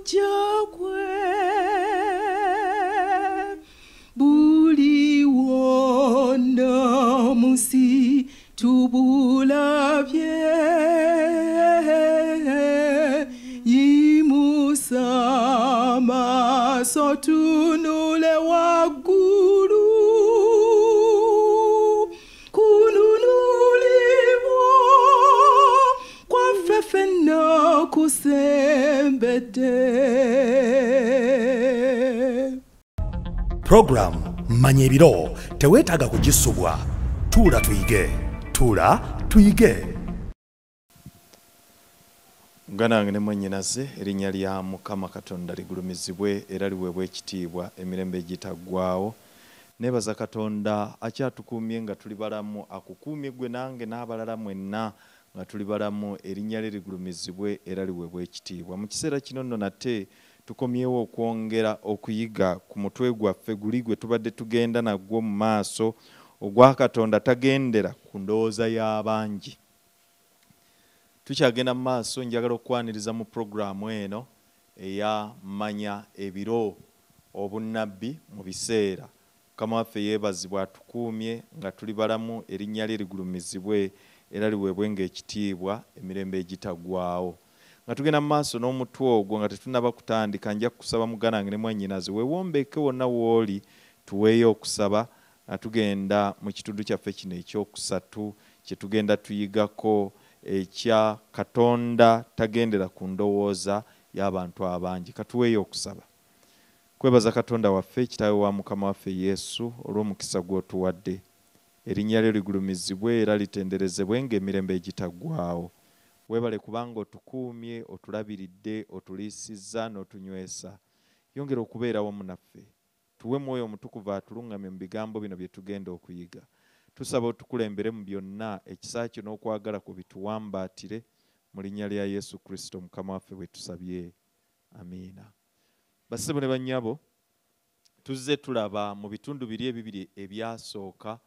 kujja kwe buli wonna musi tubulabye yimusa amaaso tunule waggulu kununulibwa kwaffe ffenna kusembedde. Program Manya ebiro teweetaaga kugisubwa. Tuula tuyige. Tuula tuyige. Ganange ne mwennyinaze erinnya lya Mukama Katonda ligulumizibwe era liweebwe ekitiibwa emirembe egitaggwaawo. Neebaza Katonda akyatukuumye nga tuli balamu, akukuumye gwe nange n'abalala mwenna nga tuli balamu, erinnya lye ligulumizibwe era liweebwe ekitiibwa. Mu kiseera kino nno nate tukomyewo okwongera okuyiga ku mutwe gwaffe guli gwe tubadde tugenda nagwo mu maaso ogwa Katonda tagendera ku ndowooza y'abangi. Tukyagenda mu maaso, njagala okwaniriza mu puroguramu eno eya Manya ebiro, obunnabbi mu biseera. Mukama waffe yeebazibwa atukuumye nga tuli balamu, erinnya lye ligulumizibwe era liweebwe ng'ekitiibwa emirembe egitaggwaawo. Nga tugenda mu maaso n'omutwe ogwo nga tetunnaba kutandika, nja kusaba muganange ne mwannyinaze weewombeeke wonna w'oli tuweeyo okusaba nga tugenda mu kitundu kyaffe kino ekyokusatu kye tugenda tuyigako ekya Katonda tagendera ku ndowooza y'abantu abangi. Katuweeyo okusaba. Kwebaza Katonda waffe, Kitaawe wa Mukama waffe Yesu, olw'omukisa gw'otuwadde. Erinnya lyo ligulumizibwe era litenderezebwe ng'emirembe egitaggwaawo. Weebale kubanga otukuumye, otulabiridde, otuliisizza n'otunywesa. Yongera okubeera wamu naffe. Tuwe Mwoyo Omutukuvu atulungamye mu bigambo bino bye tugenda okuyiga. Tusaba otukulembere mu byonna, ekisa kyo n'okwagala ku bituwambaatire, mu linnya lya Yesu Kristo Mukama waffe bwe tusabye. Amiina. Bassebo ne bannyabo, tuzze tulaba mu bitundu biri ebibiri ebyasooka.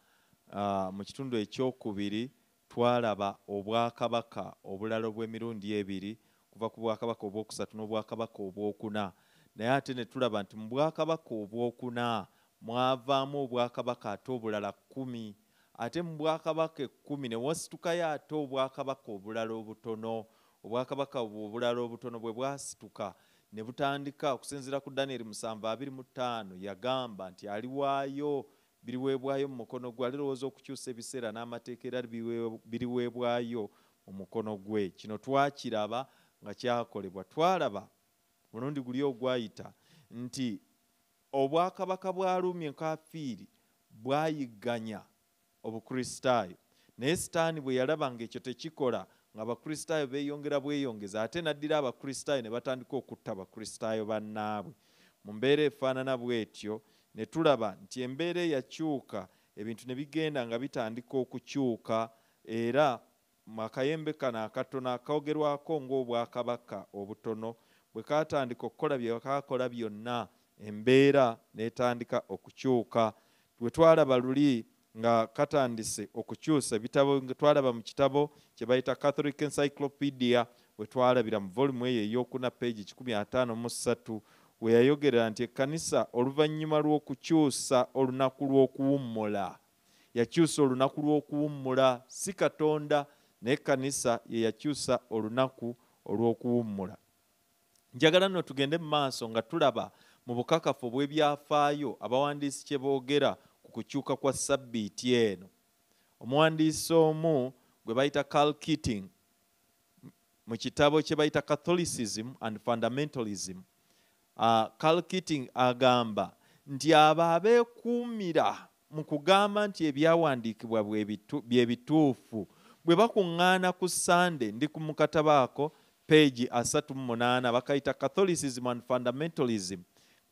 Mu kitundu ekyokubiri twalaba obwakabaka obulala obw'emirundi ebiri, kuva ku bwakabaka obwokusatu n'obwakabaka obwokuna. Naye ate ne tulaba nti mu bwakabaka obwokuna mwavaamu obwakabaka ate obulala 10. Ate mu bwakabaka 10 ne wasitukayo ate obwakabaka obulala obutono. Obwakabaka obulala obutono bwe bwasituka ne butandika okusinziira ku Daniel 7:25 yagamba nti aliwaayo biriweebwayo mu mukono gwe, alirowooza okukyusa ebiseera n'amateeka era biriweebwayo mu mukono gwe. Kino twakiraba nga kyakolebwa. Twalaba mulundi guli ogwayita nti obwakabaka bwa Ruumi Enkafiiri bwayigganya Obukristaayo, naye Sitaani bwe yalaba ng'ekyo tekikola, nga Abakristaayo beeyongera bweyongeza, ate n'addira Abakristaayo ne batandika okutta Abakristaayo bannaabwe. Mu mbeera efaanana bw'etyo ne tulaba nti embeera eyakyuka, ebintu ne bigenda nga bitandika okukyuka, era mu akayembe kano akatono akoogerwako ng'obwakabaka obutono bwe kaatandika okukola bye kaakola byonna, embeera n'etandika okukyuka. Bwe twalaba luli nga katandise okukyusa ebitabo, twalaba mu kitabo kye bayita Catholic Encyclopedia, bwe twalabira mu volume eyo ey'okuna page 153, we yayogerera nti ekkanisa oluvannyuma lw'okukyusa olunaku lw'okuwummula, yakyusa olunaku lw'okuwummula, si Katonda naye ekkanisa ye yakyusa olunaku olw'okuwummula. Njagala nno tugende mu maaso nga tulaba mu bukakafu bw'ebyafaayo abawandiisi kye boogera ku kukyuka kwa sabbiiti eno. Omuwandiisi omu gwe bayita Karl Keating mu kitabo kye bayita Catholicism and Fundamentalism, Karl Keating agamba nti abo abeekuumira mu kugamba nti ebyawandiikibwa bye bituufu bwe bakuŋŋaana ku Sunday, ndi ku mukatabaako page 38, bakayita Catholicism and Fundamentalism,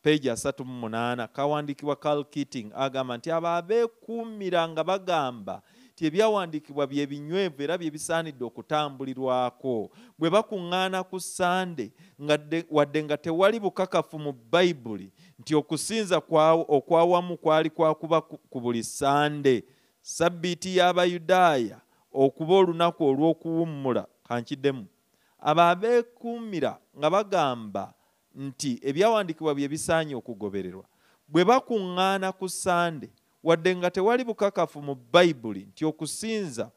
page 38, kawandiikibwa Karl Keating agamba nti abo abeekuumira nga bagamba nti ebyawandiikibwa bye binywevu era bye bisaanidde okutambulirwako, bwe bakuŋŋaana ku Sunday wadde nga tewali bukakafu mu Bayibuli nti okusinza okwawamu kwali kwakuba ku buli Sunday, sabbiiti y'Abayudaaya okuba olunaku olw'okuwummula. Kankiddemu, abo abeekuumira nga bagamba nti ebyawandiikibwa bye bisaanye okugobererwa. Bwe bakuŋŋaana ku Sande wadde nga tewali bukakafu mu Bayibuli nti okusinza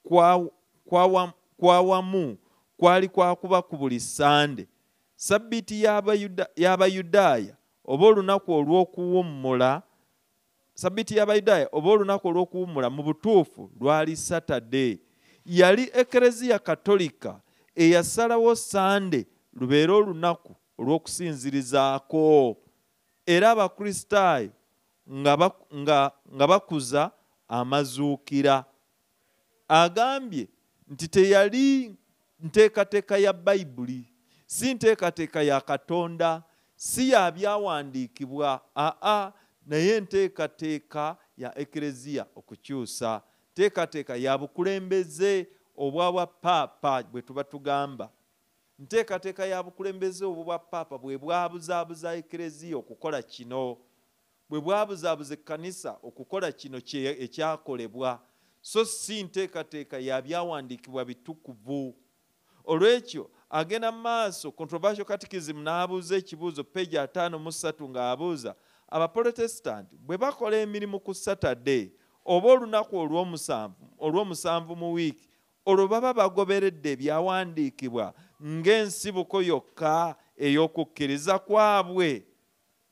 kwa wamu kwali kwakuba ku buli Sande, Sabbiiti y'Abayudaaya oba olunaku olw'okuwummula, Sabbiiti y'Abayudaaya oba olunaku olw'okuwummula mu butuufu lwali Saturday. Yali Ekereziya Katolika eyasalawo Sande lubeere olunaku olw'okusinzirizaako, era Abakristaayo nga bakuza amazuukira. Agambye nti teyali nteekateeka ya Bayibuli, si nteekateeka ya Katonda, si ya byawandiikibwa, naye nteekateeka ya Ekereziya okukyusa, nteekateeka ya bukulembeze obwa Paapa bwe tuba tugamba. Nteekateeka ya bukulembeze obwa Paapa bwe bwabuzaabuza Ekereziya okukola kino, bwe bwabuzaabuza ekkanisa okukola kino ekyakolebwa, so si nteekateeka ya byawandiikibwa bitukuvu. Olw'ekyo agenda maaso Controversial Catechism n'abuuza ekibuuzo peegi 53 ng'abuuza Abaprotestant bwe bakola emirimu ku Saturday oba olunaku olw'omusanvu mu wiiki, olwo baba bagoberedde ebyawandiikibwa ng'ensibuko yokka ey'okukkiriza kwabwe?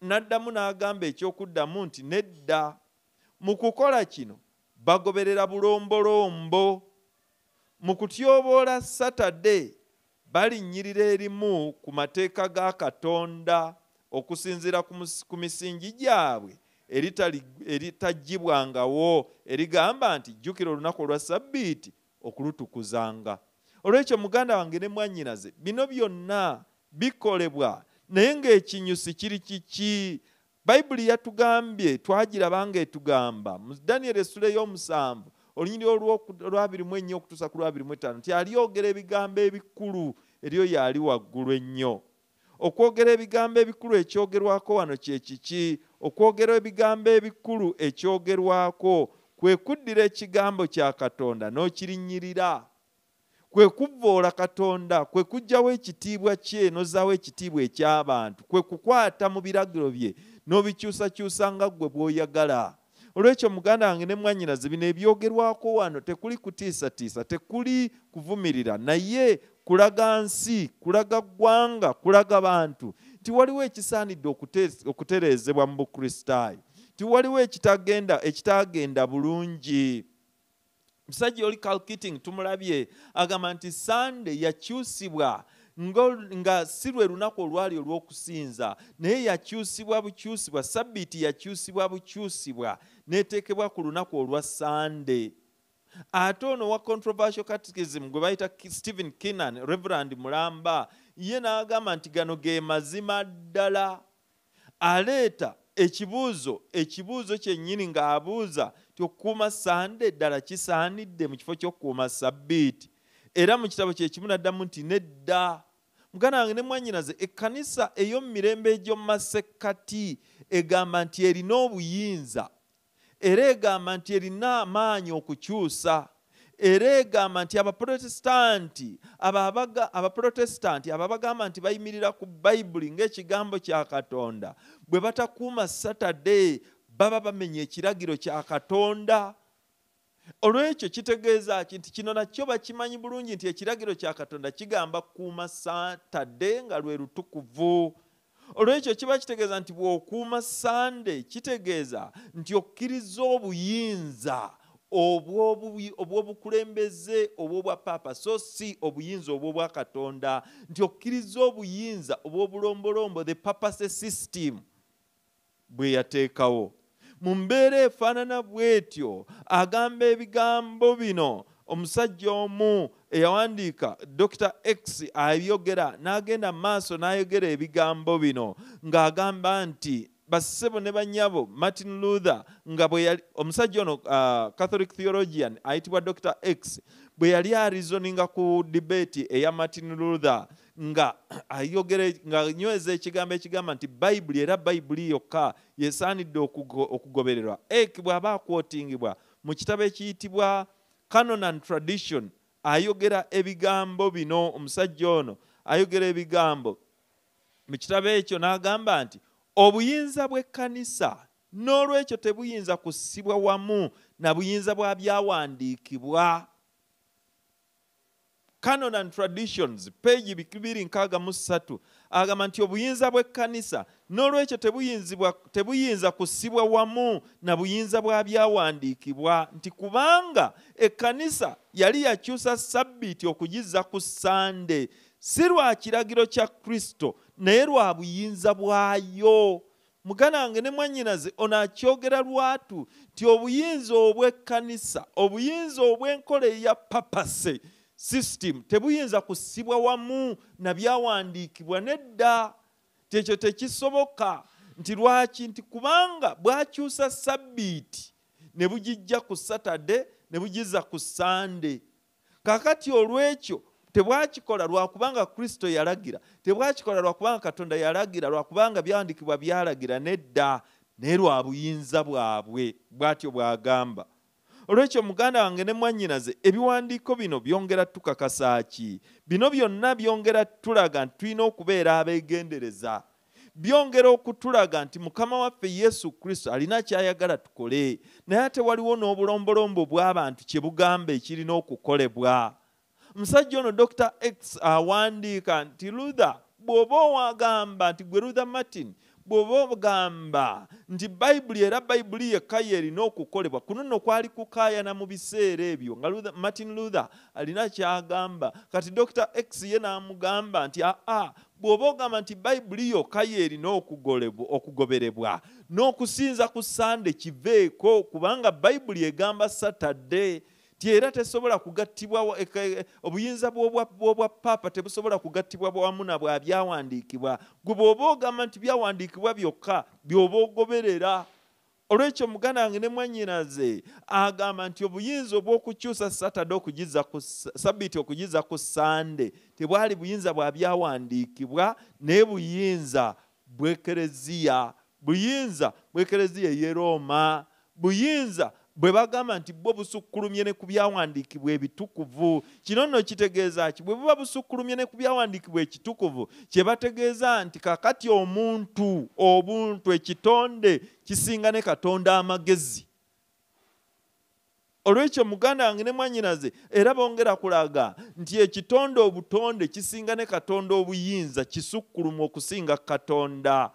N'addamu n'agamba ekyokuddamu nti nedda, mu kukola kino bagoberera bulombolombo. Mu kutyoboola Saturday balinnyirira erimu ku mateeka ga Katonda okusinziira ku misingi gyabwe eritaggibwangawo erigamba nti jjukira olunaku olwa Sabbiiti okulutukuzanga. Olw'ekyo muganda wange ne mwannyinaze, bino byonna bikolebwa, naye ng'ekinyusi kiri kiki? Bayibuli yatugambye, twagiraba ng'etugamba mu Daniel essula ey'omusanvu olunyiriri olw'24 okutuusa ku 25 nti alyogera ebigambo ebikulu eryo yali waggulu ennyo. Okwogera ebigambo ebikulu ekyogerwako wano kye kiki? Okwogera ebigambo ebikulu ekyogerwako kwe kuddira ekigambo kya Katonda n'okirinnyirira, kwe kuvvoola Katonda, kwe kuggyawo ekitiibwa kye n'ozzaawo ekitiibwa eky'abantu, kwe kukwata mu biragiro bye n'obikyusakyusa nga ggwe bw'oyagala. Olw'ekyo muganda wange ne mwannyinaze, bino ebyogerwako wano tekuli kutiisatiisa, tekuli kuvumirira, naye kulaga nsi, kulaga ggwanga, kulaga bantu nti waliwo ekisaanidde okutereezebwa mu Bukristaayo, nti waliwo ekitagenda bulungi. Musajja oli Calcitting tumulabye agamba nti Sande yakyusibwa nga si lwe lunaku olwali olw'okusinza, naye yakyusibwa bukyusibwa, Sabbiiti yakyusibwa bukyusibwa n'eteekebwa ku lunaku olwa Sande. Ate ono wa Controversial Catechism gwe bayita Stephen Keenan, Reverend Mulamba, ye n'agamba nti gano ge mazima ddala. Aleeta ekibuuzo kyennyini ng'abuuza ti okukuuma Sande ddala kisaanidde mu kifo ky'okukuuma Sabbiiti? Era mu kitabo kye kimu n'addamu nti nedda. Muganda wange ne mwannyinaze, ekkanisa ey'omu mirembe egy'omu masekkati egamba nti erina obuyinza, era egamba nti erina amaanyi okukyusa, era egamba nti Abaprotestanti abo abagamba nti bayimirira ku Bayibuli ng'ekigambo kya Katonda, bwe batakuuma Saturday baba bamenya ekiragiro kya Katonda. Olw'ekyo kitegeeza nti kino nakyo bakimanyi bulungi nti ekiragiro kya Katonda kigamba kuuma Saturday nga lwe lutukuvu. Olw'ekyo kiba kitegeeza nti bw'okuuma Sunday kitegeeza nti okkiriza obuyinza obw'obukulembeze obw'obwa Paapa, so si obuyinza obw'obwa Katonda, nti okkiriza obuyinza obw'obulombolombo, the papacy system bwe yateekawo. Mu mbeera efaanana bw'etyo agamba ebigambo bino omusajja omu eyawandiika Dr. X ayogera n'agenda maaso n'ayogera ebigambo bino ng'agamba nti bassebo ne bannyabo Martin Luther nga bwe yali omusajja ono Catholic theologian ayitibwa Dr. X bwe yali arizoninga ku debate eya Martin Luther nga ayogera nga nyweza ekigambo ekigamba nti Bayibuli era Bayibuli yokka yesaanidde okugobererwa. Ek bw'aba akwotingibwa mu kitabo ekiyitibwa Canon and Tradition ayogera ebigambo bino, omusajja ono ayogera ebigambo mu kitabo ekyo n'agamba nti obuyinza bw'ekkanisa n'olwekyo tebuyinza kussibwa wamu na buyinza bwa byawandiikibwa. Canon and Traditions, page 263, agamba nti obuyinza bw'ekkanisa n'olwekyo tebuyinza kussibwa wamu na buyinza bwa byawandiikibwa, nti kubanga ekkanisa yali yakyusa Sabbiiti okugizza ku Sande, si lwa kiragiro kya Kristo naye lwa buyinza bwayo. Muganda wange ne mwannyinaze ono akyogera lwatu nti obuyinza obw'ekkanisa, obuyinza obw'enkola eya papase system tebuyinza kussibwa wamu na byawandiikibwa nedda. Ekyo tekisoboka. Nti lwaki? Nti kubanga bwakyusa Sabbiiti ne bugijja ku Saturday ne bugizza ku Sunday. Kakati olwekyo tebwakikola lwakubanga Kristo yalagira, tebwakikola lwakubanga Katonda yalagira, lwakubanga byawandiikibwa byalagira, nedda, naye lwa buyinza bwabwe. Bw'atyo bw'agamba. Olwekyo muganda wange ne mwannyinaze, ebiwandiiko bino byongera tukakasa ki? Bino byonna byongera tulaga nti tulina okubeera abeegendereza. Byongera okutulaga nti Mukama waffe Yesu Kristo alina kyayagala tukole, naye ate waliwo n'obulombolombo bw'abantu kye bugamba ekirina okukolebwa. Musajja ono Dr. X awandiika nti Luther bw'oba wagamba nti gwe Luther Martin bw'oba ogamba nti Bayibuli era Bayibuli yekka yerina okukolebwa, kuno nno kwali kukaayana mu biseera ebyo nga Martin Luther alina kyagamba. Kati Dr. X ye n'amugamba nti bw'oba ogamba nti Bayibuli yokka yerina okugoberebwa n'okusinza ku Sande kiveeko, kubanga Bayibuli egamba Saturday. Era tesobola kugattibwa, obuyinza bw'obwa Papa tebusobola kugattibwa wamu na bwa byawandiikibwa. Gwe bw'oba ogamba nti byawandiikibwa byokka by'oba ogoberera. Olwekyo muganda wange ne mwannyinaze agamba nti obuyinza obw'okukyusa Saturday okugizza ku Sabbiiti okugizza ku Sande tebwali buyinza bwa byawandiikibwa, naye buyinza bw'Ekereziya, buyinza bw'Ekereziya ey'e Roma, buyinza bwe bagamba nti bwo busukkulumye ne ku byawandiikibwa ebitukuvu. Kino nno kitegeeza ki? Bwe buba busukkulumye ne ku byawandiikibwa ekitukuvu, kye bategeeza nti kakati obuntu ekitonde kisinga ne Katonda amagezi. Olwekyo muganda wange ne mwannyinaze era bongera kulaga nti ekitonde obutonde kisinga ne Katonda obuyinza, kisukkuluma okusinga Katonda.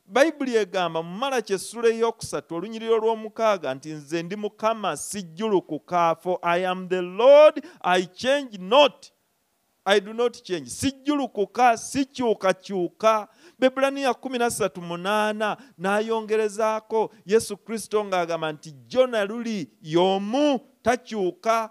Bayibuli egamba mu Malaki essula ey'okusatu olunyiriro lw'omukaaga nti nze ndi Mukama sijjulukuka, for I am the Lord, I change not, I do not change. Sijjulukuka, sikyukakyuka. Bebbulaniya 13:8 n'ayongerezaako Yesu Kristo ng'agamba nti jjo na luli y'omu, takyuka.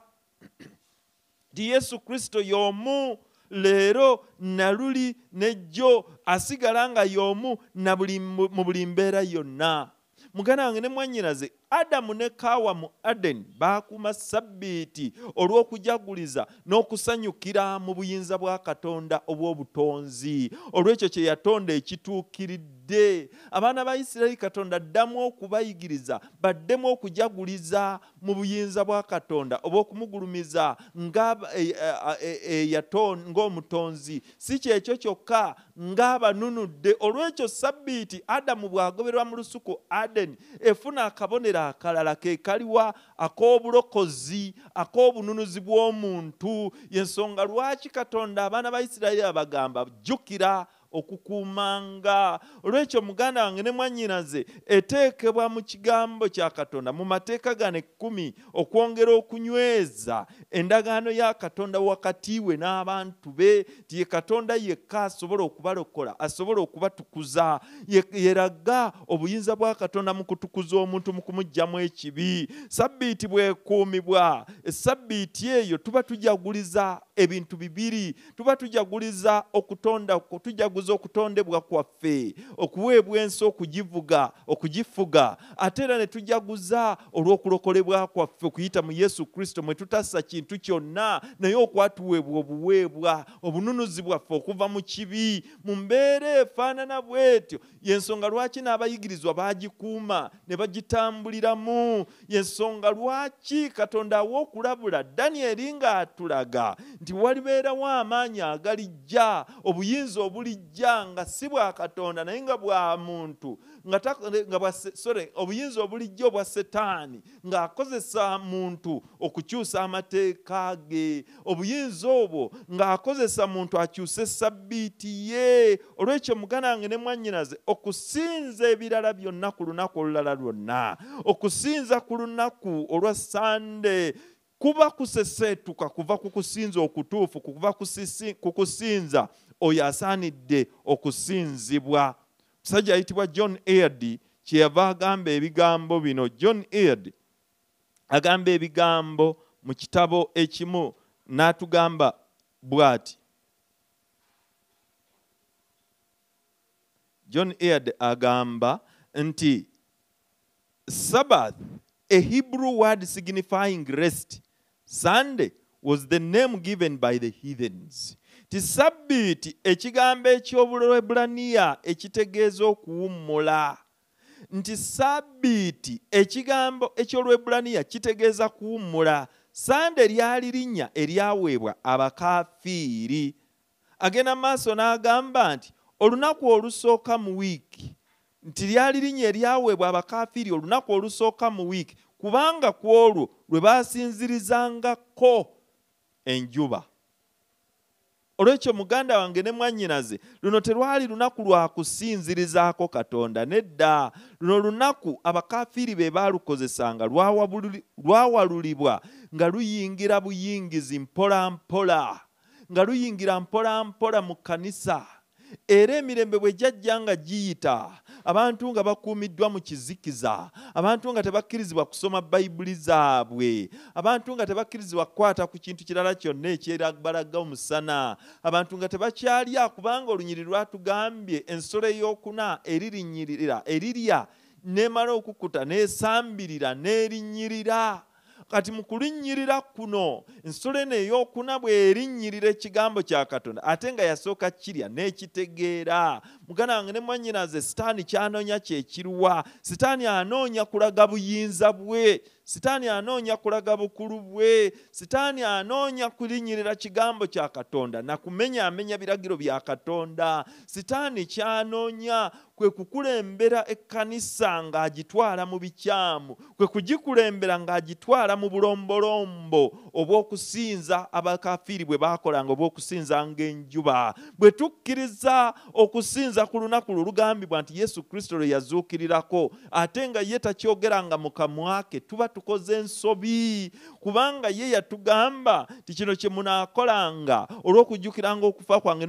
Nti Yesu Kristo y'omu leero na luli nejjo, asigala nga y'omu mu buli mbeera yonna. Muganda wange ne mwannyinaze, Adamu ne Kaawa mu Adeni baakuuma Sabbiiti olw'okujaguliza n'okusanyukira mu buyinza bwa Katonda obw'obutonzi. Olwekyo kye yatonda ekituukiridde. Abaana ba Isirayiri Katonda addamu okubayigiriza baddemu okujaguliza mu buyinza bwa Katonda obw'okumugulumiza ng'omutonzi. Si kyekyo kyokka, ng'abanunudde. Olwekyo Sabbiiti Adamu bw'agoberwa mu lusuku Adeni efuna akabonero akalala, ke kaliwa ak'obulokozi, ak'obununuzi bw'omuntu. Y'ensonga lwaki Katonda abaana ba Isirayiri abagamba jjukira okukuumanga. Olwekyo muganda wange ne mwannyinaze eteekebwa mu kigambo kya Katonda mu mateeka gano 10 okwongera okunyweza endagaano ya Katonda wakati we n'abantu be, nti ye Katonda yekka asobola okubalokola, asobola okubatukuza. Yeraga obuyinza bwa Katonda mu kutukuza omuntu mu kumuggyamu ekibi. Sabbiiti bwekuumibwa, Sabbiiti eyo tuba tujaguliza ebintu bibiri. Tuba tujaguliza tujaguza okutondebwa kwaffe, okuweebwa ensi okugifuga, ate era ne tujaguza olw'okulokolebwa kwaffe okuyita mu Yesu Kristo, mwe tutassa kintu kyonna naye okwatuweebwa obuweebwa, obununuzi bwaffe okuva mu kibi. Mu mbeera efaanana bw'etyo y'ensonga lwaki n'abayigirizwa baagikuuma ne bagitambuliramu. Y'ensonga lwaki Katonda awa okulabula Danyeri ng'atulaga nti walibeerawo amaanyi agalijja, obuyinza obulijja nga si bwa Katonda naye nga bwa muntu, obuyinza obulijja obwa Setaani ng'akozesa muntu okukyusa amateeka ge, obuyinza obwo ng'akozesa muntu akyuse essabbiiti ye. Olw'ekyo muganda wange ne mwannyinaze, okusinza ebirala byonna ku lunaku olulala lwonna, okusinza ku lunaku olwa Sande kuba kuseseetuka kuva ku kusinza okutuufu, kuva ku kusinza oyo asaanidde okusinzibwa. Musajja ayitibwa John Eard kyeyava agamba ebigambo bino. John Eard agamba ebigambo mu kitabo ekimu n'atugamba bw'ati. John Eard agamba nti Sabbath, a Hebrew word signifying rest, Sunday was the name given by the heathens. Ti Sabbiiti ekigambo eky'Obuleebulaniya ekitegeeza okuwummula. Nti Sabbiiti ekigambo eky'Olwebbulaniya kitegeeza kuwummula. Sande lyali linnya eryaweebwa abakaafiiri. Agenda maaso n'agamba nti olunaku olusooka mu wiiki, nti lyali linnya eryaweebwa abakaafiiri olunaku olusooka mu wiiki, kubanga ku olwo lwe baasinzirizangako enjuba. Olw'ekyo muganda wange ne mwannyinaze, luno terwali lunaku lwa kusinzirizaako Katonda, nedda. Luno lunaku abakaafiiri be baalukozesanga lwawalulibwa nga luyingira buyingizi mpola mpola, nga luyingira mpola mpola mu kkanisa. Era emirembe bwe jjajja nga giyita, abantu nga bakuumiddwa mu kizikiza, abantu nga tebakkirizibwa kusoma bayibuli zaabwe, abantu nga tebakkirizibwa kukwata ku kintu kirala kyonna ekyerabalaga omusana, abantu nga tebakyalya, kubanga olunyiriri lwatugambye ensolo ey'okuna erirya n'emala okukuta n'esambirira n'erinnyirira. Kati mu kulinnyirira kuno, ensolo eno ey'okuna bw'erinnyirira ekigambo kya Katonda ate nga yasooka kirya n'ekitegeera. Muganda wange ne mwannyinaze, Sitaani ky'anoonya kye kiruwa? Sitaani anoonya kulaga buyinza bwe, Sitaani anoonya kulaga bukulu bwe, Sitaani anoonya kulinnyirira kigambo kya Katonda na kumenyaamenya biragiro bya Katonda. Sitaani ky'anoonya kwe kukulembera ekkanisa ng'agitwala mu bikyamu, kwe kugikulembera ng'agitwala mu bulombolombo obw'okusinza abakaafiiri bwe baakolanga, obw'okusinzanga enjuba. Bwe tukkiriza okusinza ku lunaku lugambibwa nti Yesu Kristo lwe yazuukirirako, ate nga ye takyogeranga mu kamwa ke, tuba tukoze ensobi, kubanga ye yatugamba ti kino kye munaakolanga olw'okujjukiranga okufa kwange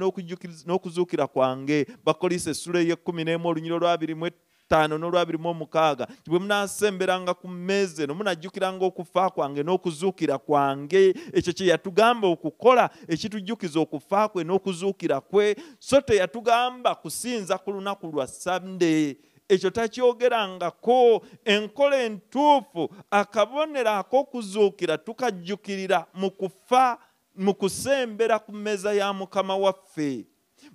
n'okuzuukira kwange. Bakoliisa essula ey'ekumi olunyiro lwa 25 n'olwa 26, ti bwe munaasemberanga ku mmeeza eno munajjukiranga okufa kwange n'okuzuukira kwange. Ekyo kye yatugamba okukola ekitujjukiza okufa kwe n'okuzuukira kwe, so teyatugamba kusinza ku lunaku lwa Sande. Ekyo takyogerangako. Enkola entuufu, akabonero ak'okuzuukira tukajjukirira mu kufa, mu kusembera ku mmeeza ya Mukama waffe.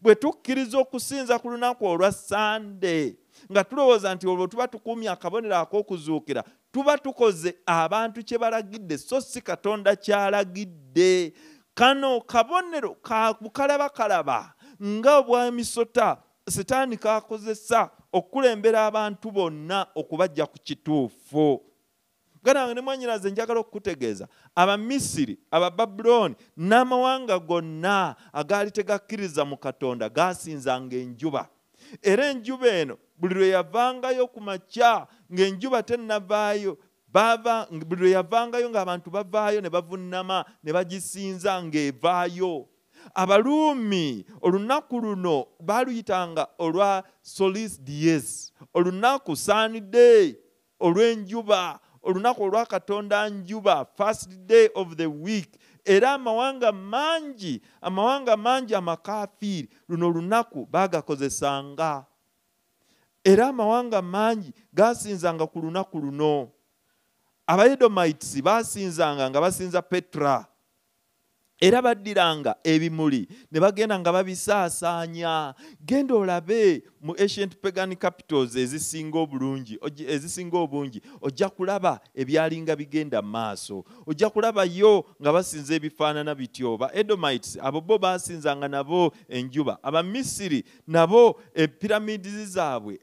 Bwe tukkiriza okusinza ku lunaku olwa Sande nga tulowooza nti olwo tuba tukuumye akabonero ak'okuzuukira, tuba tukoze abantu kye balagidde, so si Katonda kyalagidde. Kano kabonero ka bukalabakalaba nga obwamisota Setaani kakozesa okukulembera abantu bonna okubajja ku kituufu. Gana ne mwannyinaze, njagala okukutegeeza, Abamisiri, Abababulooni n'amawanga gonna agaali tegakkiriza mu Katonda gaasinzanga enjuba. Era enjuba eno buli lwe yavangayo ku makya ng'enjuba tennavaayo, buli lwe yavangayo ng'abantu bavaayo ne bavunnama ne bagisinza ng'evaayo. Abaluumi olunaku luno baaluyitanga olwa Solis Dies, olunaku Sunday olw'enjuba, olunaku olwa Katonda njuba, first day of the week. Era amawanga mangi amakaafiiri luno olunaku baagakozesanga. Era amawanga mangi gaasinzanga ku lunaku luno. Abaedomites baasinzanga nga basinza Petra. era baddiranga ebimuli ne bagenda nga babisaasaanya. Genda olabe mu ancient pagan capitals ezisinga obungi ojja kulaba ebyalinga bigenda maaso. Ojja kulabayo nga basinza ebifaanana bityo. Ba Edomites abo bo basinzanga nabo enjuba. Abamisiri nabo epiramids zaabwe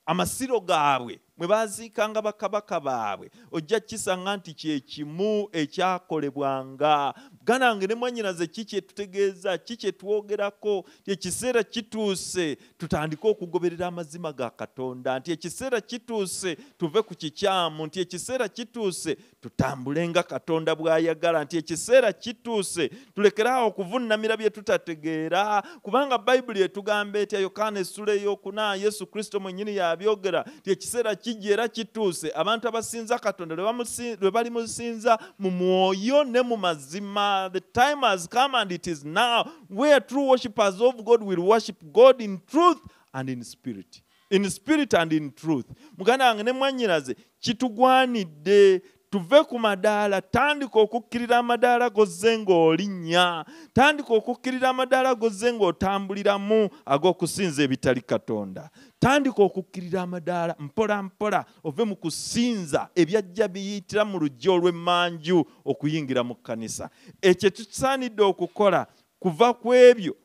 amasiro gaabwe mwe baziikanga bakabaka baabwe ojja kisanga nti kyekimu ekyakolebwanga. Ganange ne mwannyinaze kiki tutegeeza, kiki twogerako, nti ekiseera kituuse tutandike okugoberera amazima ga Katonda, nti ekiseera kituuse tuve ku kikyamu, nti ekiseera kituuse tutambulenga Katonda bw'ayagala, nti ekiseera kituuse tulekeraawo okuvunnamira bye tutategeera, kubanga Bayibuli etugamba etya, Yokaana essula ey'okuna Yesu Kristo mwennyini yabyogera nti ekiseera kijja era kituuse abantu abasinza Katonda lwe balimusinza mu mwoyo ne mu mazima. The time has come and it is now where true worshippers of God will worship God in truth and in spirit. In spirit and in truth. Muganda wange ne mwannyinaze kitugwanidde tuve ku madaala, tandika okukkirira amadaala gozze ng'olinnya, tandika okukkirira amadaala gozze ng'otambuliramu ag'okusinza ebitali Katonda. Tandika okukkirira amadaala mpola mpola ove mu kusinza ebyajja biyitira mu lujja olw'emmanju okuyingira mu kkanisa. Ekyo tusaanidde okukola kuva ku ebyo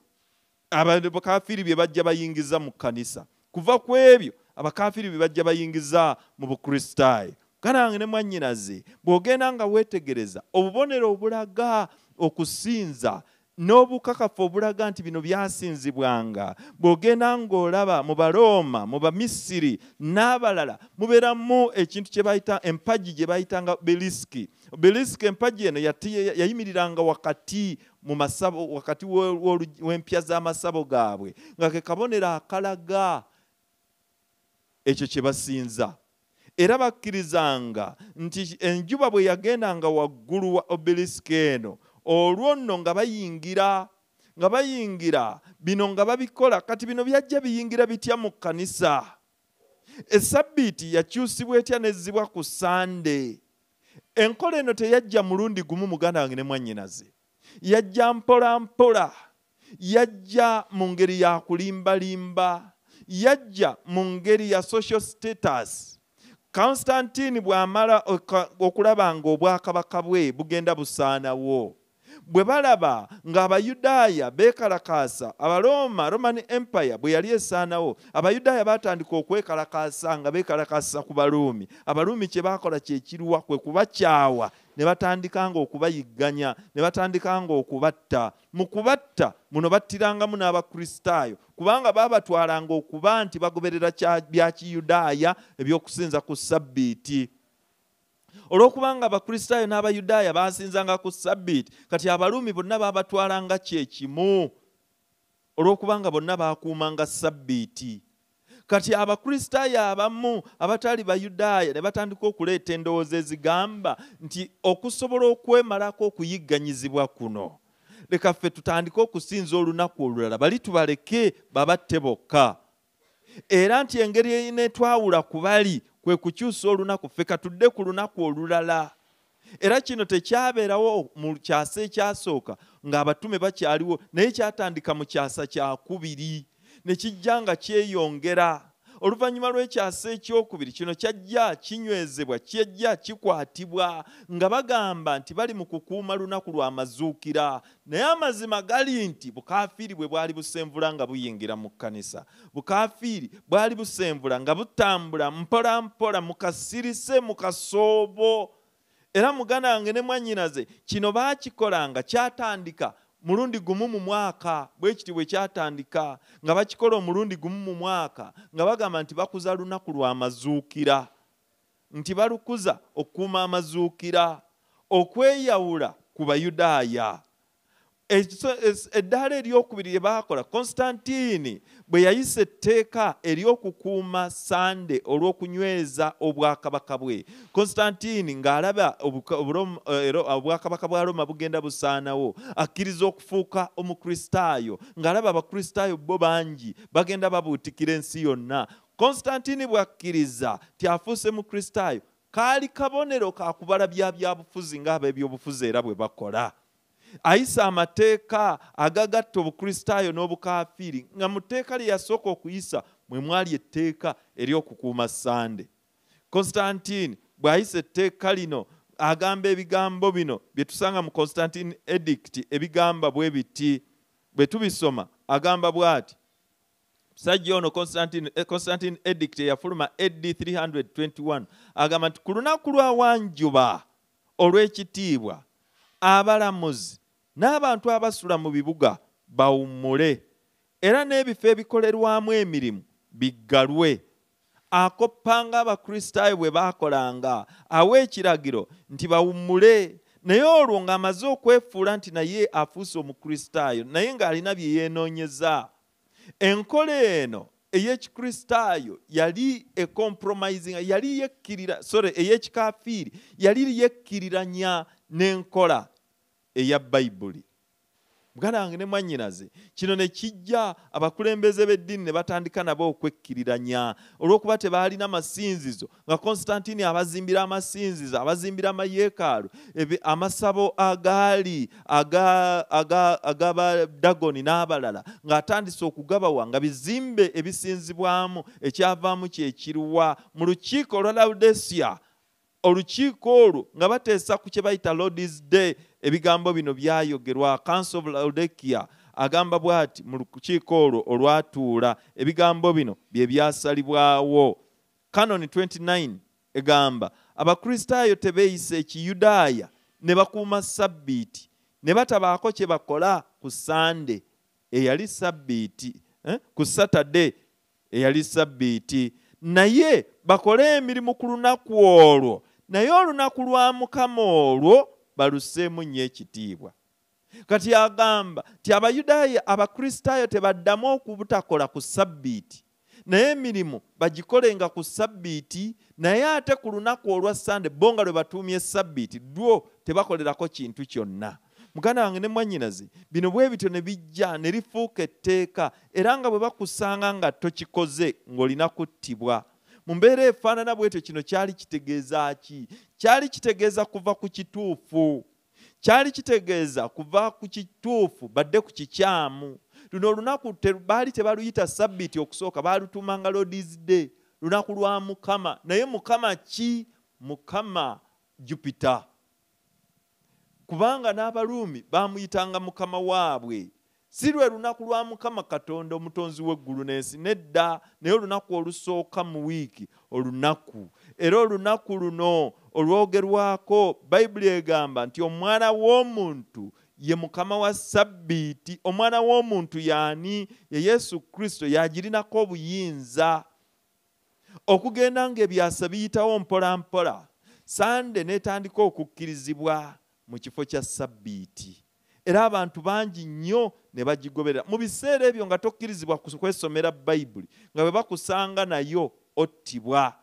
abakafiiri bye bajja bayingiza mu kkanisa, kuva ku ebyo abakafiiri bye bajja bayingiza mu Bukristaayo. Ganange ne mwannyinaze bw'ogenda nga weetegereza obubonero obulaga okusinza n'obukakafu obulaga nti bino byasinzibwanga, bw'ogenda ng'olaba mu Baroma, mu Bamisiri n'abalala mubeeramu ekintu kye bayita empagi gye bayitanga belisiki. Belisiki empagi eno yayimiriranga wakati mu masabo, wakati w'empya z'amasabo gaabwe nga ke kabonero akalaga ekyo kye basinza. Era bakkirizanga nti enjuba bwe yagendanga waggulu wa obelisiki eno, olwo nno nga bayingira bino nga babikola. Kati bino byajja biyingira bitya mu kkanisa? Esabbiiti yakyusibwa etya nezzibwa ku Sande? Enkola eno teyajja mulundi gumu, muganda wange ne mwannyinaze, yajja mpola mpola, yajja mu ngeri ya kulimbalimba, yajja mu ngeri ya social status. Constantine bw'amala okulaba nga obwakabaka bwe bugenda busaanawo, bwe balaba ng'Abayudaaya beekalakaasa, Abaroma, Roman Empire bwe yali esaanawo, Abayudaaya baatandika okwekalakaasa nga beekalakaasa ku Baruumi. Abaruumi kye baakola kye kiruwa? Kwe kubakyawa, ne batandika nga okubayigganya, ne batandika nga okubatta. Mu kubatta muno battirangamu n'Abakristaayo, kubanga baabatwalanga okuba nti bagoberera bya Kiyudaaya eby'okusinza ku Sabbiiti. Olw'okubanga Abakristaayo n'Abayudaaya baasinzanga ku Sabbiiti, kati Abaruumi bonna baabatwalanga kyekimu, olw'okubanga bonna baakuumanga Sabbiiti. Kati Abakristaayo abamu abatali Bayudaaya ne batandika okuleeta endowooza ezigamba nti okusobola okwemalako okuyigganyizibwa kuno, leka ffe tutandike okusinza olunaku olulala, bali tubaleke babatte bokka. Era nti engeri enetwawula ku bali kwe kukyusa olunaku, ffe katudde ku lunaku olulala. Era kino tekyabeerawo mu kyasa ekyasooka ng'abatume bakyaliwo, naye kyatandika mu kyasa kyakubiri ne kijja nga kyeyongera. Oluvannyuma lw'ekyasa ekyokubiri kino kyajja kinywezebwa, kyajja kikwatibwa nga bagamba nti bali mu kukuuma lunaku lwa mazuukira. Naye amazima gali nti bukafiiri bwe bwali busenvula nga buyingira mu kkanisa, bukafiiri bwali busenvula nga butambula mpola mpola mu kasirise, mu kasoobo. Era muganda wange ne mwannyinaze kino baakikolanga, kyatandika mulundi gumu mu mwaka, bwe kiti bwe kyatandika nga bakikola omulundi gumu mu mwaka, nga bagamba nti bakuza lunaku lwa mazuukira, nti balukuza okukuuma amazuukira, okweyawula ku Bayudaaya. Eddaala eryokubiri lye baakola, Constantine bwe yayisa etteeka ery'okukuuma Sande olw'okunyweza obwakabaka bwe. Constantine ng'alaba obwakabaka bwa Roma bugenda busaanawo, akkiriza okufuuka Omukristaayo, ng'alaba Abakristaayo bo bangi bagenda babuutikira ensi yonna. Constantine bw'akkiriza ti afuuse Mukristaayo, kaali kabonero ka kubala byabufuzi ng'ab'ebyobufuzi era bwe bakola. Ayisa amateeka agagatta obukristaayo n'obukafiiri nga mu tteeka lye yasooka okuyisa mwe mwali etteeka ery'okukuuma Sande. Constantine bw'ayisa etteeka lino agamba ebigambo bino bye tusanga mu Constantine Edict ebigamba bwe biti. Bwe tubisoma agamba bw'ati. Musajja ono Constantine Edict eyafuluma AD 321 agamba nti ku lunaku lwa wanjuba olw'ekitiibwa abalamuzi n'abantu abasula mu bibuga bawummule era n'ebifo ebikolerwamu emirimu biggalwe. Akoppanga abakristaayo bwe baakolanga awa ekiragiro nti bawummule, naye olwo ng'amaze okwefuula nti naye afuuse omukristaayo naye ng'alina bye yeenoonyeza. Enkola eno ey'ekikristaayo yali ey'ekikafiiri yali yekkiriranya n'enkola eya Bayibuli. Muganda wange ne mwannyinaze, kino ne kijja abakulembeze b'eddiini ne batandika nabo okwekkiriranya olw'okuba tebaalina masinzizo nga Constantine abazimbira amasinzizo, abazimbira amayeekaalu, amasabo agaali ag'Abadagoni n'abalala ng'atandise okugabawa nga bizimbe ebisinzibwamu ekyavaamu kyekiruwa mu lukiiko olwa Laodicea. Olukiiko olwo nga bateesa ku kye bayita Lord's Day. Ebigambo bino byayogerwa. Council of Laodicea agamba bw'ati mu lukiiko olwo olwatuula, ebigambo bino bye byasalibwawo. Canon 29 egamba abakristaayo tebeeyisa ekiyudaaya ne bakuuma Sabbiiti ne batabaako kye bakola ku Sande eyali Sabbiiti, ku Saturday eyali Sabbiiti, naye bakole emirimu ku lunaku olwo, naye olunaku lwa Mukama olwo balusseemu nnyo ekitiibwa. Kati agamba ti Abayudaaya abakristaayo tebaddamu okubutakola ku Sabbiiti, naye emirimu bagikolenga ku Sabbiiti, naye ate ku lunaku olwa Sande bo nga lwe batuumye Sabbiiti lwo tebakolerako kintu kyonna. Muganda wange ne mwannyinaze, bino bwe bityo ne bijja ne lifuuka etteeka, era nga bwe bakusanga nga tokikoze ng'olina kuttibwa. Mu mbeera efaanana bw'etyo kino kyali kitegeeza ki? Kyali kitegeeza kuva ku kituufu. Kyali kitegeeza kuva ku kituufu badde ku kikyamu. Luno olunaku baali tebaluyita Sabbiiti okusooka, baalutuumanga Lord's Day, lunaku lwa Mukama. Naye Mukama ki? Mukama Jupiter. Kubanga n'Abaruumi baamuyitanga mukama waabwe. Si lwe lunaku lwa Mukama Katonda omutonzi w'eggulu n'ensi, nedda, naye olunaku olusooka mu wiiki olunaku. Era olunaku luno olwogerwako Bayibuli egamba nti omwana w'omuntu ye mukama wa Sabbiiti. Omwana w'omuntu y'ani? Ye Yesu Kristo, yagirinako obuyinza. Okugenda ng'ebyasa biyitawo mpola mpola, Sande n'etandika okukkirizibwa mu kifo kya Sabbiiti. Era abantu bangi nnyo ne bagigoberera. Mu biseera ebyo nga tokkirizibwa kwesomera Bayibuli, nga bwe bakusanga nayo ottibwa.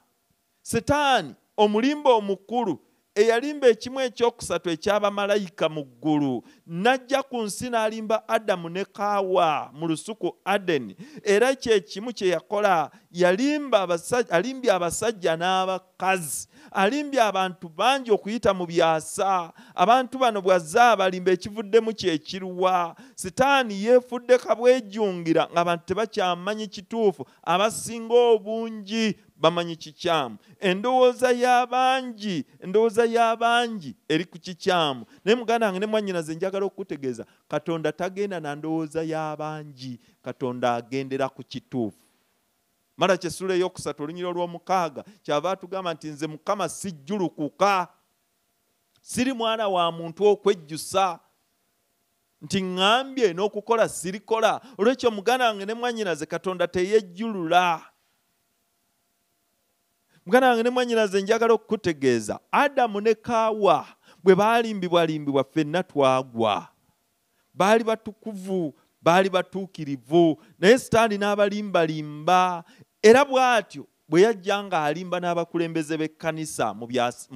Setaani omulimba omukulu eyalimba ekimu ekyokusatu eky'abamalayika mu ggulu n'ajja ku nsi n'alimba Adamu ne Kaawa mu lusuku Adeni. Era kyekimu kye yakola, alimbye abasajja n'abakazi, alimbye abantu bangi okuyita mu byasa. Abantu bano bw'azza abalimba ekivuddemu kyekiruwa. Setaani yeefudde kabwejjungira ng'abantu tebakyamanyi kituufu, abasinga obungi bamanyi kikyamu. Endowooza y'abangi eri ku kikyamu. Naye muganda wange ne mwannyinaze, njagala okukutegeeza, Katonda tagenda na ndowooza y'abangi, Katonda agendera ku kituufu. Malaki essula ey'okusatu olunyiriri olw'omukaaga kyava atugamba nti nze Mukama sijjulukuka, siri mwana wa muntu okwejjusa, nti ŋŋambye n'okukola sirikola. Olw'ekyo muganda wange ne mwannyinaze, Katonda teyejjulula. Muganda wange ne mwannyinaze, njagala okukutegeeza, Adamu ne Kaawa bwe baalimbibwalimbibwa ffenna twagwa. Baali batukuvu, baali batuukirivu, naye Setaani n'abalimbalimba. Era bw'atyo bwe yajja nga alimba n'abakulembeze b'ekkanisa mu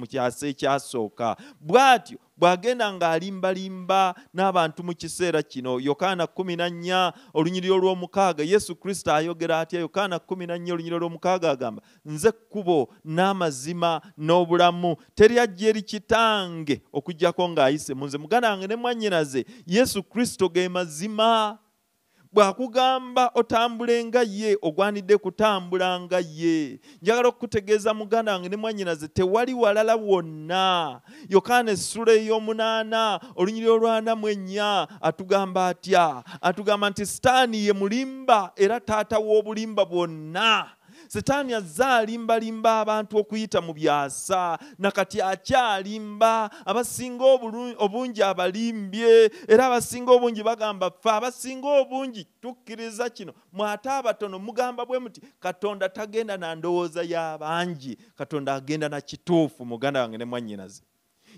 kyasa ekyasooka, bw'atyo bw'agenda ng'alimbalimba n'abantu mu kiseera kino. Yokaana 14 olunyiriri olw'omukaaga Yesu Kristo ayogera atya? Yokaana 14 olunyiriri olw'omukaaga agamba, nze kkubo n'amazima n'obulamu, teri ajja eri Kitange okuggyako ng'ayise mu nze. Muganda wange ne mwannyinaze, Yesu Kristo ge mazima. Bw'akugamba otambule nga ye, ogwanidde kutambula nga ye. Njagala okukutegeeza muganda wange ne mwannyinaze, tewali walala wonna. Yokaana essula ey'omunaana olunyiriri olw'44 atugamba atya? Atugamba nti Sitaani ye mulimba era taata w'obulimba bwonna. Setaani azza alimbalimba abantu okuyita mu byasa, nakati akyalimba abasinga obungi abalimbye, era abasinga obungi bagamba ffe, abasinga obungi tukkiriza kino. Mwate abatono mugamba bwe muti Katonda tagenda na ndowooza y'abangi, Katonda agenda na kituufu. Muganda wange ne mwannyinaze,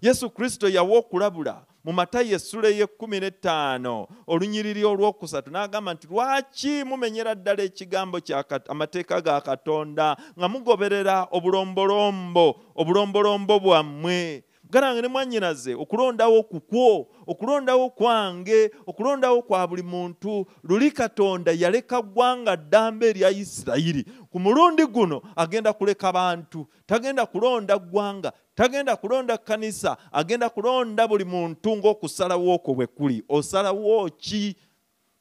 Yesu Kristo yawa okulabula mu Matayo essula ye-15 olunyiriri olw'okusatu n'agamba nti lwaki mumenyera ddala ekigambo amateeka ga Katonda nga mugoberera obulombolombo bwammwe. Muganda wange ne mwannyinaze, okulondawo kukwo, okulondawo kwange, okulondawo kwa buli muntu, luli Katonda yaleka ggwanga ddamba erya Isirayiri. Ku mulundi guno agenda kuleka bantu, tagenda kulonda ggwanga, tagenda kulonda kkanisa, agenda kulonda buli muntu ng'okusalawo okwo bwe kuli. Osalawo ki?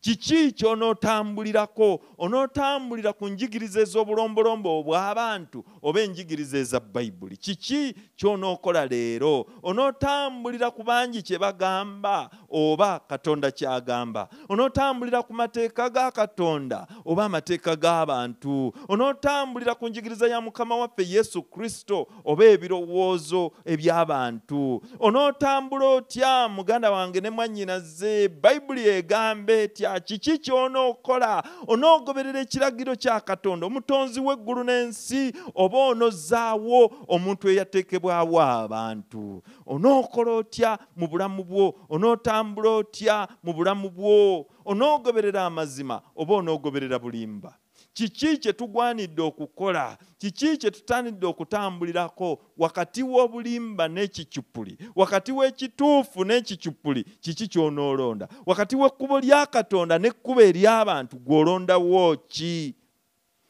Kiki ky'onootambulirako? Onootambulira ku njigiriza ez'obulombolombo obw'abantu oba enjigiriza eza Bayibuli? Kiki ky'onookola leero? Onootambulira ku bangi kye bagamba oba Katonda ky'agamba? Onootambulira ku mateeka ga Katonda oba amateeka g'abantu? Onootambulira ku njigiriza ya Mukama waffe Yesu Kristo oba ebirowoozo eby'abantu? Onootambula otya muganda wange ne mwannyinaze? Bayibuli egambe etya? Kiki ky'onookola? Onoogoberera ekiragiro kya Katonda omutonzi w'eggulu n'ensi, oba onozzaawo omuntu eyateekebwawo abantu? Onookola otya mu bulamu bwo? Onootambula otya mu bulamu bwo? Onoogoberera amazima oba onoogoberera bulimba? Kiki kye tugwanidde okukola? Kiki kye tutaanidde okutambulirako wakati w'obulimba n'ekicupuli? Wakati w'ekituufu n'ekicupuli kiki ky'onoolonda? Wakati w'ekkubo lya Katonda n'ekkubo ery'abantu gw'olondawo ki?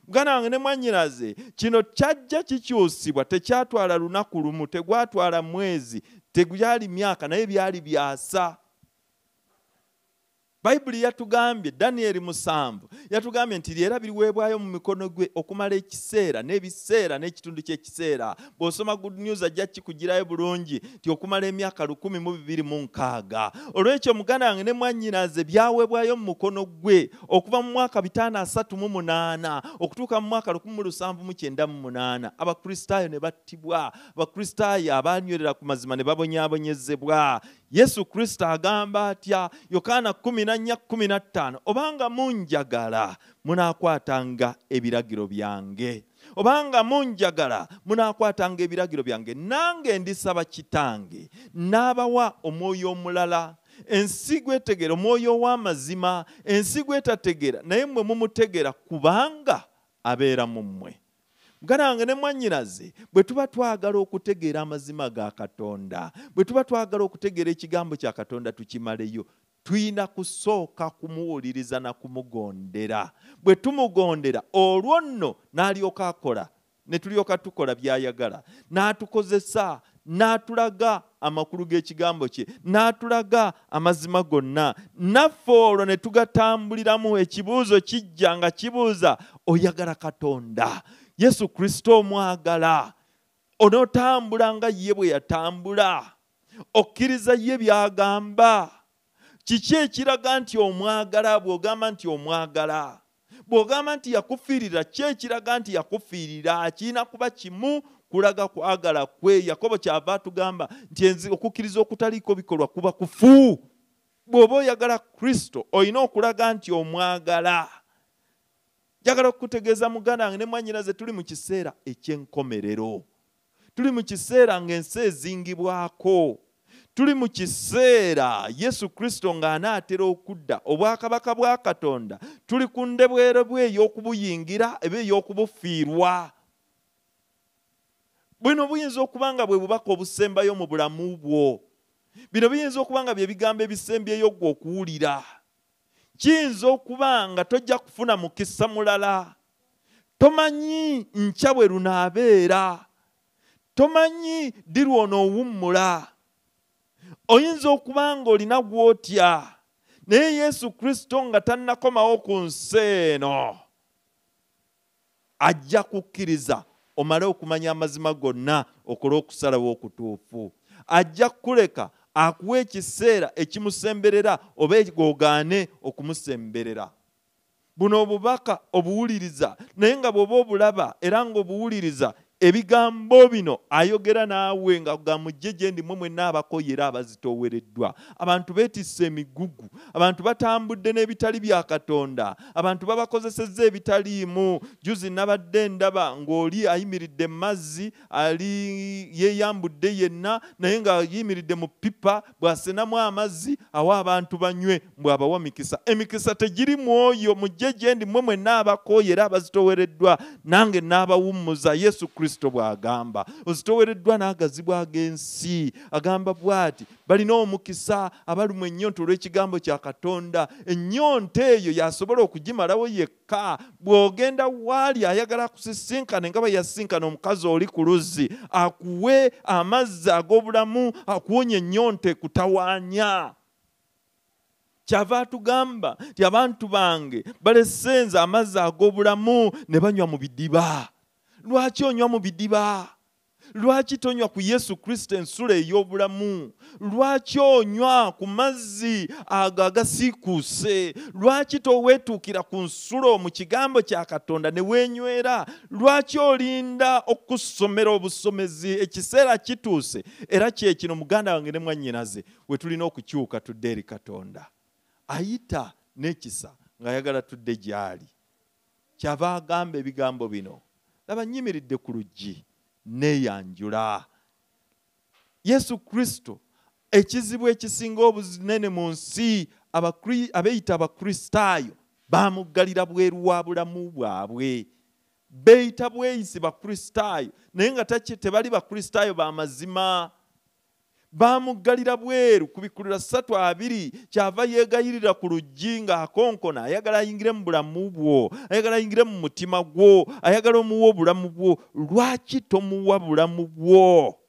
Muganda wange ne mwannyinaze, kino kyajja kikyusibwa, tekyatwala lunaku lumu, tegwatwala mwezi, tebyali myaka, naye byali byasa. Bayibuli yatugambye, Daniel 7 yatugambye nti era biriweebwayo mu mikono gwe okumala ekiseera n'ebiseera n'ekitundu ky'ekiseera. Bw'osoma Good News ajja kikugirayo bulungi nti okumala emyaka 1206. Olw'ekyo muganda wange ne mwannyinaze, byaweebwayo mu mukono gwe okuva mu mwaka 538 okutuuka mu mwaka 1798. Abakristaayo ne battibwa, Abakristaayo abanywerera ku mazima ne babonyaabonyezebwa. Yesu Kristo agamba atya? Yokaana 14:15, obanga munjagala munaakwatanga ebiragiro byange. Obanga munjagala munaakwatanga ebiragiro byange. Nange ndisaba Kitange n'abawa omwoyo omulala, ensi gwetegera, omwoyo w'amazima, ensi gwetategera naye mmwe mumutegera kubanga abeera mu mmwe. Muganda wange ne mwannyinaze, bwe tuba twagala okutegeera amazima ga Katonda, bwe tuba twagala okutegeera ekigambo kya Katonda tukimaleyo, tuyina kusooka kumuwuliriza na kumugondera. Bwe tumugondera, olwo nno n'alyoka akola, ne tulyoka tukola by'ayagala, n'atukozesa, n'atulaga amakulu g'ekigambo kye, n'atulaga amazima gonna. Naffe olwo ne tugatambuliramu. Ekibuuzo kijja nga kibuuza, oyagala Katonda? Yesu Kristo omwagala? Onootambula nga ye bwe yatambula? Okkiriza ye by'agamba? Kiki ekiraga nti omwagala? Bw'ogamba nti omwagala, bw'ogamba nti yakufiirira, ki ekiraga nti yakufiirira? Kirina kuba kimu kulaga kwagala kwe. Yakobo kyava atugamba nti okukkiriza okutaliiko bikolwa kuba kufu. Bw'oba oyagala Kristo olina okulaga nti omwagala. Njagala okukutegeeza muganda wange ne mwannyinaze, tuli mu kiseera eky'enkomerero. Tuli mu kiseera ng'ensi ezingibwako. Tuli mu kiseera Yesu Kristo ng'anaatera okudda, obwakabaka bwa Katonda tuli ku ndebwerebwe ey'okubuyingira eba ey'okubufiirwa. Bwino buyinza okubanga bwe bubaka obusembayo mu bulamu bwo. Bino biyinza okubanga bye bigambo ebisembyeyo gwe okuwulira. Kiyinza okubanga tojja kufuna mukisa mulala. Tomanyi nkya bwe lunaabeera. Tomanyi ddi lw'onoowummula. Oyinza okubanga olina gw'otya. Naye Yesu Kristo nga tannakomawo ku nsi eno ajja kukkiriza omale okumanya amazima gonna okole okusalawo okutuufu. Ajja kuleka akuwa ekiseera ekimusemberera oba ekigogaane okumusemberera. Buno obubaka obuwuliriza naye nga bw'oba obulaba era ng'obuwuliriza ebigambo bino ayogera naawe nga gamujje gye ndi mwenna abakoyera abazitoowereddwa. Abantu beetisse emigugu, abantu batambudde n'ebitali bya Katonda, abantu babakozesezza ebitaliimu. Juzi nabadde ndaba ng'oli ayimiridde mu mazzi ali yeeyambudde yenna naye nga yimiridde mu pipa bw'asenamu amazzi awa abantu banywe bw'abawa mikisa. Emikisa tegiri mu oyo, mujje gye ndi mwenna abakoyera abazitoowereddwa nange n'abawummuza. Yesu Kristo bw'agamba ozitoowereddwa n'agazibwa ag'ensi. Agamba bw'ati balina omukisa abalumwa ennyonta olw'ekigambo kya Katonda. Ennyonta eyo yasobola okugimalawo yekka. Bw'ogenda waali ayagala kusisinkana nga bwe yasinkana omukazi oli ku luzzi, akuwe amazzi ag'obulamu, akuwonya ennyonta ekutawaanya. Kyava atugamba nti abantu bange balesenza amazzi ag'obulamu ne banywa mu bidiba. Lwaki onywa mu bidiba? Lwaki tonywa ku Yesu Kristo ensula ey'obulamu? Lwaki onywa ku mazzi agasiikuuse? Lwaki toweetuukira ku nsulo mu kigambo kya Katonda ne weenywera? Lwaki olinda okusomera obusomezi? Ekiseera kituuse era kye kino muganda wange ne mwannyinaze we tulina okukyuka tudde eri Katonda. Ayita n'ekisa ng'ayagala tudde gy'ali. Kyava agamba ebigambo bino. Laba nyimiridde ku luggi neeyanjula. Yesu Kristo ekizibu ekisinga obunene mu nsi abeeyita Abakristaayo baamuggalira bweru wa bulamu bwabwe. Beeyita bweyisi Bakristaayo naye nga tebali Bakristaayo b'amazima. Baamuggalira bweru ku Bikulula 3:2 kyava yeegayirira ku luggi ng'akonkona ayagala ayingire mu bulamu bwo, ayagala ayingire mu mutima gwo, ayagala omuwa obulamu bwo. Lwaki tomuwa bulamu bwo?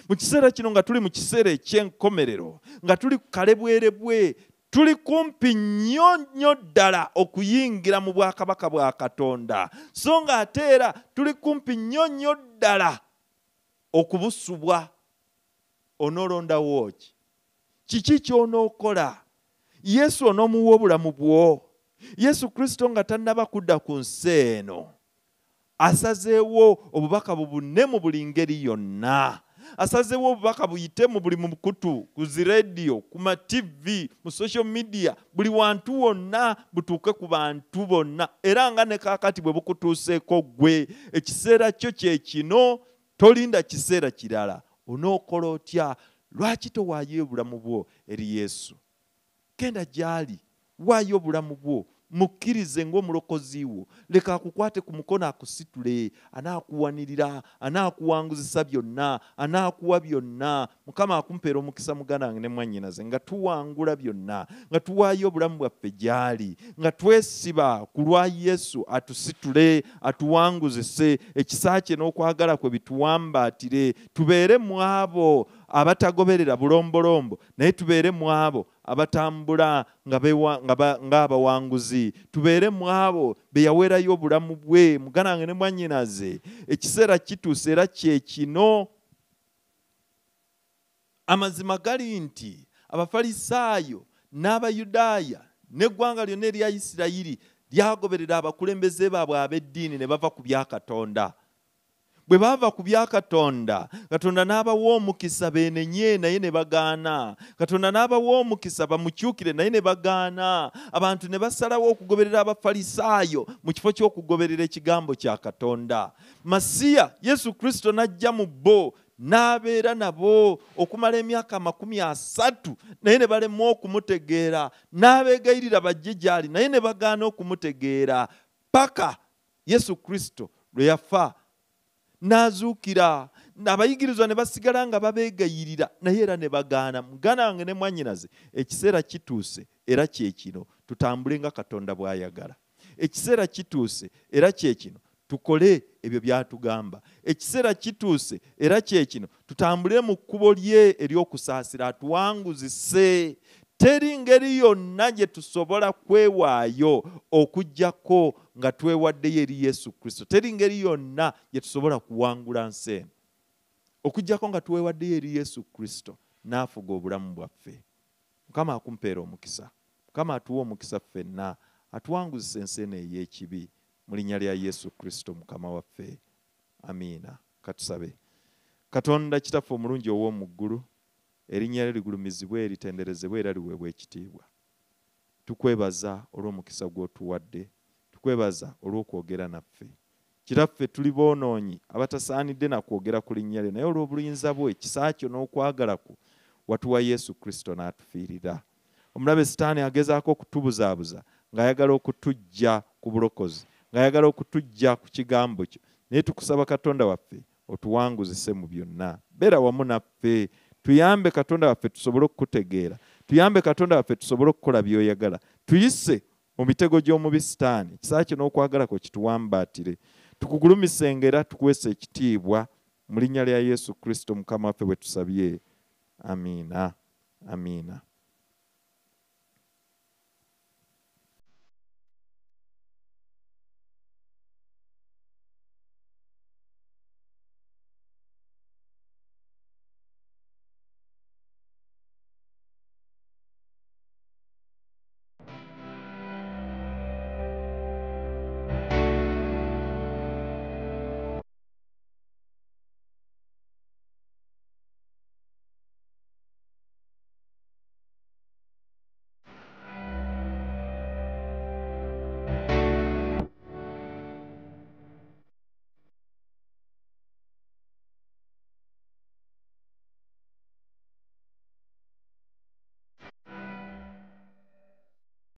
Mu kiseera kino nga tuli mu kiseera eky'enkomerero, nga tuli ku kalebwerebwe, tuli kumpi nnyo ddala okuyingira mu bwakabaka bwa Katonda, so nga ate era tuli kumpi nnyo ddala okubusubwa. Onoolondawo ki? Kiki ky'onookola? Yesu onoomuwa obulamu bwo? Yesu Kristo nga tannaba kudda ku nsi eno asazeewo obubaka bubune mu buli ngeri yonna. Asazeewo obubaka buyite mu buli mukutu, ku zi radio, ku ma TV, mu social media, buli wantu wonna butuuke ku bantu bonna. Era nga ne kaakati bwe bukutuuseeko gwe, ekiseera kyo kye kino, tolinda kiseera kirala. Onookola otya? Lwaki towaayo obulamu bwo eri Yesu? Genda gy'ali, waayo obulamu bwo, mukkirize ng'omulokozi wo. Leka akukwate ku mukono akusitule. Anaakuwanirira, anaakuwanguzisa byonna, anaakuwa byonna. Mukama akumpeera omukisa muganda wange ne mwannyinaze nga tuwangula byonna, nga tuwaayo obulamu bwaffe gy'ali, nga twesiba ku lwa Yesu atusitule, atuwanguzise, ekisa kye n'okwagala kwe bituwambaatire. Tubeere mu abo abatagoberera bulombolombo naye tubeere mu abo abatambula ng'abawanguzi. Tubeere mu abo be yaweerayo obulamu bwe. Muganda wange ne mwannyinaze, ekiseera kituuse era kye kino. Amazima gali nti Abafalisaayo n'Abayudaaya n'eggwanga lyonna erya Isirayiri lyagoberera abakulembeze baabwe ab'eddiini ne bava ku bya Katonda. Bwe baava ku bya Katonda, Katonda n'abawa omukisa beenenye naye ne bagaana. Katonda n'abawa omukisa bamukyukire naye ne bagaana. Abantu ne basalawo okugoberera Abafalisaayo mu kifo ky'okugoberera ekigambo kya Katonda. Masiya Yesu Kristo n'ajja mu bo n'abeera nabo okumala emyaka 30 naye ne balemwa okumutegeera. N'abeegayirira bajje gy'ali naye ne bagaana okumutegeera paka Yesu Kristo lwe yafa n'azuukira. Abayigirizwa ne basigala nga babeegayirira naye era ne bagaana. Muganda wange ne mwannyinaze, ekiseera kituuse era kyekino tutambule nga Katonda bw'ayagala. Ekiseera kituuse era kyekino tukole ebyo by'atugamba. Ekiseera kituuse era kyekino tutambule mu kkubo lye ery'okusaasira, atuwanguzise. Teri ngeri yonna gye tusobola kwewaayo okuggyako nga twewaddeyo eri Yesu Kristo. Teri ngeri yonna gye tusobola kuwangula nsi eno okuggyako nga twewaddeyo eri Yesu Kristo n'afuga obulamu bwaffe. Mukama akumpeera omukisa. Mukama atuwa omukisa ffenna, atuwanguzisa ensi eno ey'ekibi mu linnya lya Yesu Kristo Mukama waffe. Amiina. Katusabe. Katonda Kitaffe omulungi ow'omu ggulu, erinnya lyo ligulumizibwe, eritenderezebwe era liweebwe ekitiibwa. Tukwebaza olw'omukisa gw'otuwadde. Tukwebaza olw'okwogera naffe. Kitaffe tuli boonoonyi abatasaanidde na kwogera ku linnya lyo, naye olw'obuyinza bwe, ekisa kyo n'okwagala kwo, watuwa Yesu Kristo n'atufiirira. Omulabe Sitaani agezaako okutubuzaabuza ng'ayagala okutuggya ku bulokozi, ng'ayagala okutuggya ku kigambo kyo. Naye tukusaba Katonda waffe otuwanguzise mu byonna. Beera wamu naffe. Tuyambe Katonda waffe tusobole okukutegeera. Tuyambe Katonda waffe tusobole okukola by'oyagala. Tuyise mu mitego gy'omubi Sitaani. Ekisa kyo n'okwagala kwo kituwambaatire. Tukugulumisenga era tukwese ekitiibwa mu linnya lya Yesu Kristo Mukama waffe bwe tusabye. Amiina. Amiina.